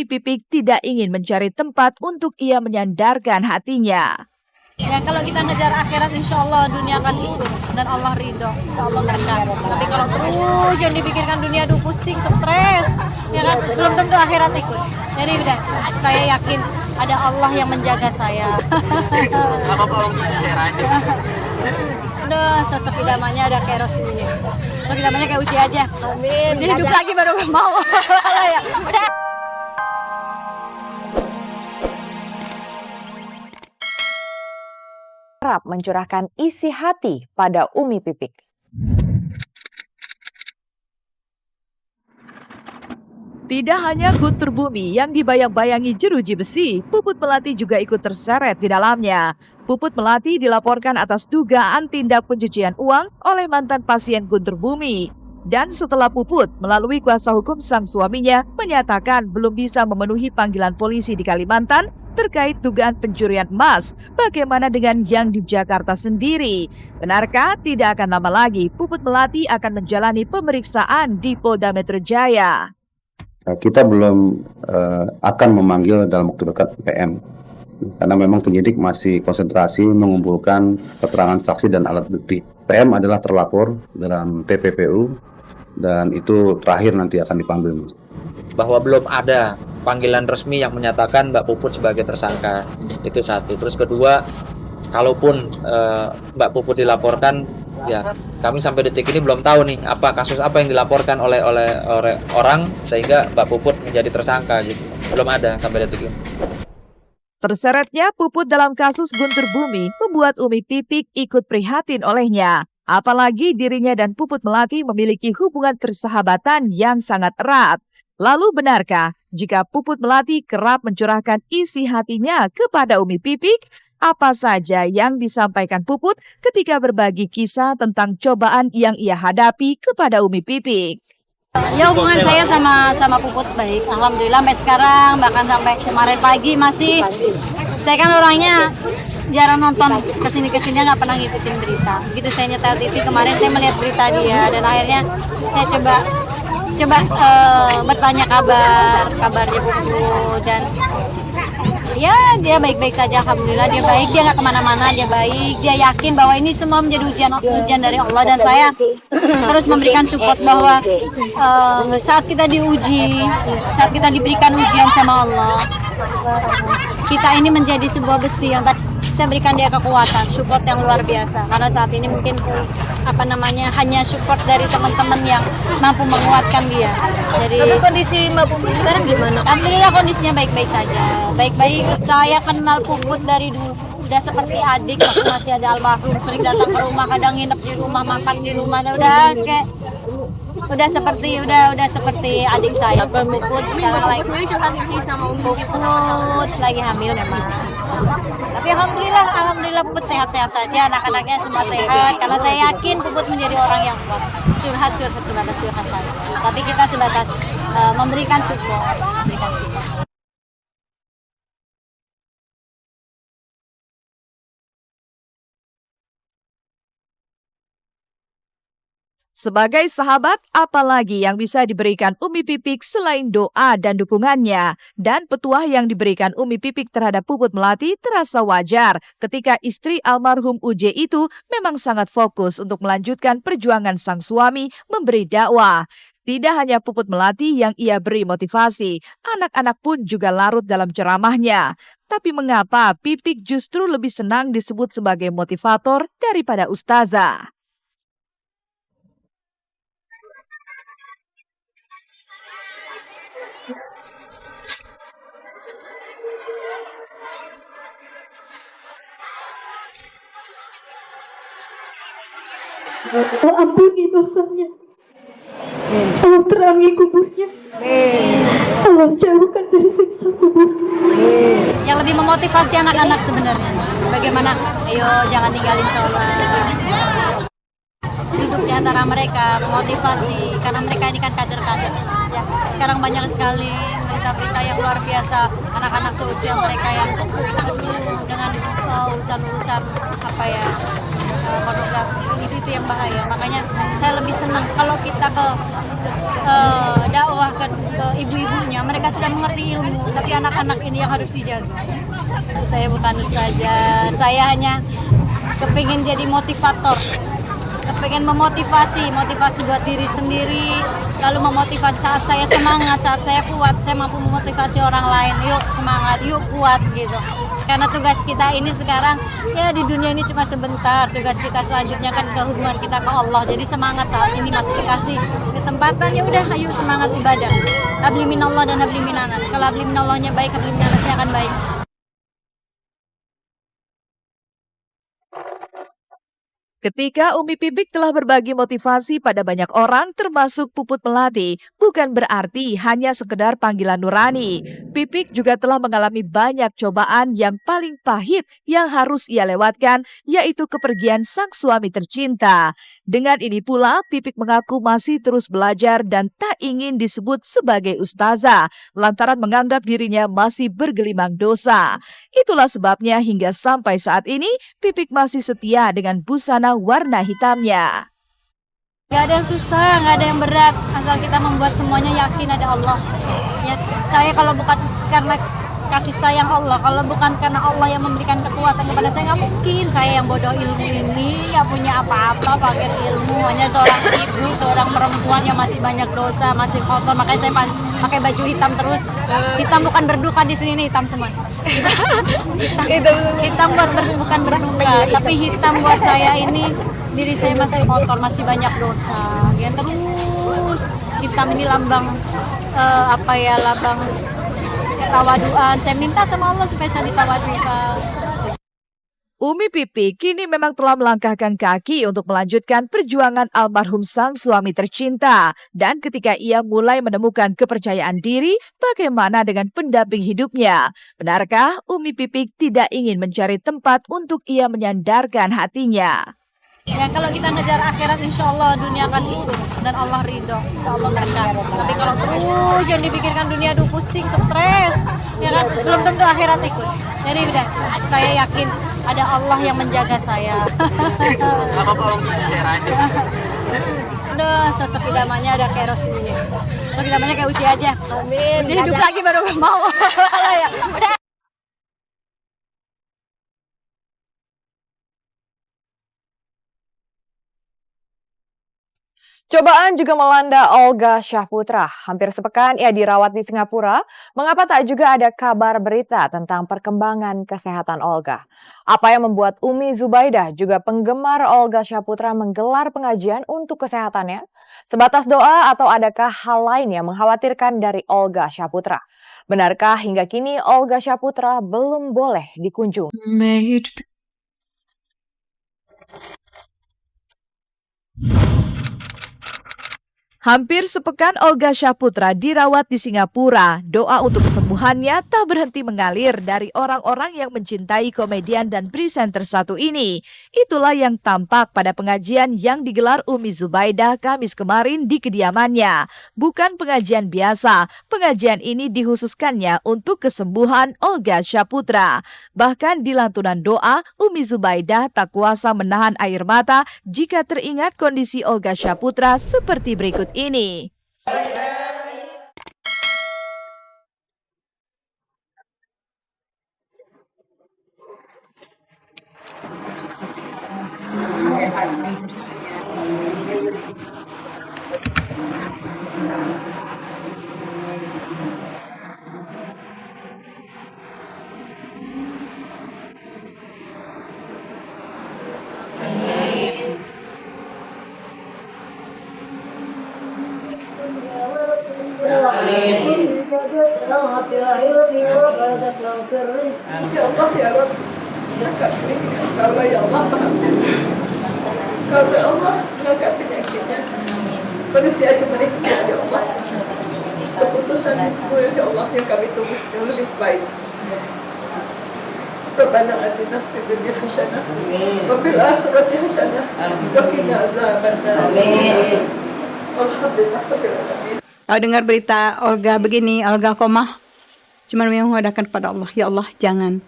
Umi Pipik tidak ingin mencari tempat untuk ia menyandarkan hatinya. Ya kalau kita ngejar akhirat insya Allah dunia akan ikut dan Allah ridho, insya Allah berkah. Tapi kalau terus yang dipikirkan dunia aduh pusing, stres, ya kan belum tentu akhirat ikut. Jadi udah saya yakin ada Allah yang menjaga saya. Udah sesek idamannya ada keros ini. Sesek idamannya kayak Uci aja. Amin. Uci hidup lagi baru gak mau. Ya. Udah. Kerap mencurahkan isi hati pada Umi Pipik. Tidak hanya Guntur Bumi yang dibayang-bayangi jeruji besi, Puput Melati juga ikut terseret di dalamnya. Puput Melati dilaporkan atas dugaan tindak pencucian uang oleh mantan pasien Guntur Bumi. Dan setelah Puput melalui kuasa hukum sang suaminya menyatakan belum bisa memenuhi panggilan polisi di Kalimantan terkait dugaan pencurian emas, bagaimana dengan yang di Jakarta sendiri? Benarkah tidak akan lama lagi Puput Melati akan menjalani pemeriksaan di Polda Metro Jaya? Kita belum akan memanggil dalam waktu dekat PM, karena memang penyidik masih konsentrasi mengumpulkan keterangan saksi dan alat bukti. PM adalah terlapor dalam TPPU dan itu terakhir nanti akan dipanggil. Bahwa belum ada panggilan resmi yang menyatakan Mbak Puput sebagai tersangka, itu satu. Terus kedua, kalaupun Mbak Puput dilaporkan, ya kami sampai detik ini belum tahu nih apa kasus apa yang dilaporkan oleh orang sehingga Mbak Puput menjadi tersangka gitu. Belum ada sampai detik ini. Terseretnya Puput dalam kasus Guntur Bumi membuat Umi Pipik ikut prihatin olehnya. Apalagi dirinya dan Puput Melati memiliki hubungan persahabatan yang sangat erat. Lalu benarkah jika Puput Melati kerap mencurahkan isi hatinya kepada Umi Pipik? Apa saja yang disampaikan Puput ketika berbagi kisah tentang cobaan yang ia hadapi kepada Umi Pipik? Ya hubungan saya sama Puput baik, alhamdulillah sampai sekarang, bahkan sampai kemarin pagi masih. Saya kan orangnya jarang nonton kesini nggak pernah ngikutin berita. Begitu saya nyetel TV kemarin saya melihat berita dia dan akhirnya saya coba bertanya kabarnya Puput dan ya dia baik-baik saja, alhamdulillah dia baik, dia nggak kemana-mana, dia baik, dia yakin bahwa ini semua menjadi ujian dari Allah dan saya terus memberikan support bahwa saat kita diuji, saat kita diberikan ujian sama Allah, kita ini menjadi sebuah besi yang saya berikan dia kekuatan, support yang luar biasa karena saat ini mungkin hanya support dari teman-teman yang mampu menguatkan dia. Jadi kondisi Mbak Puput sekarang gimana? Alhamdulillah kondisinya baik-baik saja, baik-baik. Saya kenal Puput dari dulu, udah seperti adik waktu masih ada almarhum, sering datang ke rumah, kadang nginep di rumah, makan di rumah, udah seperti adik saya. Puput sekarang lagi hamil memang. Tapi alhamdulillah Puput sehat-sehat saja, anak-anaknya semua sehat karena saya yakin Puput menjadi orang yang kuat. Curhat sebatas curhat saja. Tapi kita sebatas memberikan support. Sebagai sahabat, apalagi yang bisa diberikan Umi Pipik selain doa dan dukungannya? Dan petuah yang diberikan Umi Pipik terhadap Puput Melati terasa wajar ketika istri almarhum UJ itu memang sangat fokus untuk melanjutkan perjuangan sang suami memberi dakwah. Tidak hanya Puput Melati yang ia beri motivasi, anak-anak pun juga larut dalam ceramahnya. Tapi mengapa Pipik justru lebih senang disebut sebagai motivator daripada ustazah? Allah ampuni dosanya, Allah terangi kuburnya, Allah jauhkan dari siksa kubur. Yang lebih memotivasi anak-anak sebenarnya, bagaimana ayo jangan tinggalin sholat, duduk di antara mereka, memotivasi karena mereka ini kan kader-kader ya. Sekarang banyak sekali berita-berita yang luar biasa, anak-anak seusia mereka yang dengan urusan-urusan pornografi, itu yang bahaya. Makanya saya lebih senang kalau kita dakwah ke ibu-ibunya. Mereka sudah mengerti ilmu, tapi anak-anak ini yang harus dijaga. Saya bukan ustazah, saya hanya kepingin jadi motivator, kepingin motivasi buat diri sendiri, lalu memotivasi saat saya semangat, saat saya kuat, saya mampu memotivasi orang lain. Yuk semangat, yuk kuat gitu. Karena tugas kita ini sekarang ya di dunia ini cuma sebentar. Tugas kita selanjutnya kan ke hubungan kita ke Allah. Jadi semangat saat ini masih dikasih kesempatan, ya udah ayo semangat ibadah. Habli minallah dan habli minanas. Kalau habli minallahnya baik, habli minanasnya akan baik. Ketika Umi Pipik telah berbagi motivasi pada banyak orang termasuk Puput Melati, bukan berarti hanya sekedar panggilan nurani. Pipik juga telah mengalami banyak cobaan yang paling pahit yang harus ia lewatkan, yaitu kepergian sang suami tercinta. Dengan ini pula, Pipik mengaku masih terus belajar dan tak ingin disebut sebagai ustazah, lantaran menganggap dirinya masih bergelimang dosa. Itulah sebabnya hingga sampai saat ini, Pipik masih setia dengan busana warna hitamnya. Gak ada yang susah, gak ada yang berat, asal kita membuat semuanya yakin ada Allah. Ya, saya kalau bukan karena kasih sayang Allah, kalau bukan karena Allah yang memberikan kekuatan kepada saya, nggak mungkin saya yang bodoh ilmu ini, nggak punya apa-apa, pakai ilmu, hanya seorang ibu, seorang perempuan yang masih banyak dosa, masih kotor, makanya saya pakai baju hitam terus. Hitam bukan berduka di sini, ini hitam semua. Hitam bukan berduka, tapi hitam buat saya ini diri saya masih kotor, masih banyak dosa. Ya, terus hitam ini lambang lambang ketawaduan. Saya minta sama Allah supaya saya ditawadukan. Umi Pipik kini memang telah melangkahkan kaki untuk melanjutkan perjuangan almarhum sang suami tercinta. Dan ketika ia mulai menemukan kepercayaan diri, bagaimana dengan pendamping hidupnya? Benarkah Umi Pipik tidak ingin mencari tempat untuk ia menyandarkan hatinya? Ya kalau kita ngejar akhirat, insya Allah dunia akan ikut dan Allah ridho, insya Allah berkah. Tapi kalau terus yang dipikirkan dunia, aduh pusing, stres, ya kan, belum tentu akhirat ikut. Jadi udah, saya yakin ada Allah yang menjaga saya. Udah, sosok idamannya ada kayak Rasulullah. Sosok idamannya kayak Uci aja. Amin. Uci hidup lagi baru mau. Ya. Udah. Cobaan juga melanda Olga Syahputra. Hampir sepekan ia dirawat di Singapura. Mengapa tak juga ada kabar berita tentang perkembangan kesehatan Olga? Apa yang membuat Umi Zubaidah, juga penggemar Olga Syahputra, menggelar pengajian untuk kesehatannya? Sebatas doa atau adakah hal lain yang mengkhawatirkan dari Olga Syahputra? Benarkah hingga kini Olga Syahputra belum boleh dikunjungi? Hampir sepekan Olga Syahputra dirawat di Singapura. Doa untuk kesembuhannya tak berhenti mengalir dari orang-orang yang mencintai komedian dan presenter satu ini. Itulah yang tampak pada pengajian yang digelar Umi Zubaidah Kamis kemarin di kediamannya. Bukan pengajian biasa, pengajian ini dikhususkannya untuk kesembuhan Olga Syahputra. Bahkan di lantunan doa, Umi Zubaidah tak kuasa menahan air mata jika teringat kondisi Olga Syahputra seperti berikut ini. Karena Allah mengangkat penyakitnya, manusia cuma ikhtiar ya Allah. Keputusan-Mu ya Allah yang kami tunggu yang lebih baik. Rabbana atina fid dunya hasanah wa fil akhirati hasanah wa qina adzabannar. Amin. Alhamdulillah rabbil alamin. Kalau dengar berita Olga begini, Olga koma, cuman menghadapkan kepada Allah, ya Allah jangan.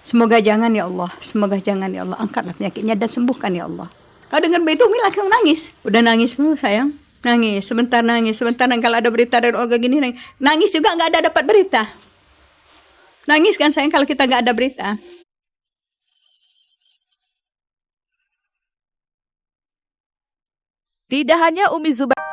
Semoga jangan ya Allah, semoga jangan ya Allah, angkatlah penyakitnya dan sembuhkan ya Allah. Kalau dengar berita Umi langsung nangis, udah nangis sayang. Nangis, sebentar nangis, sebentar kalau ada berita dari Olga gini nangis. Nangis juga nggak ada dapat berita. Nangis kan sayang kalau kita nggak ada berita. Tidak hanya Umi Zubaida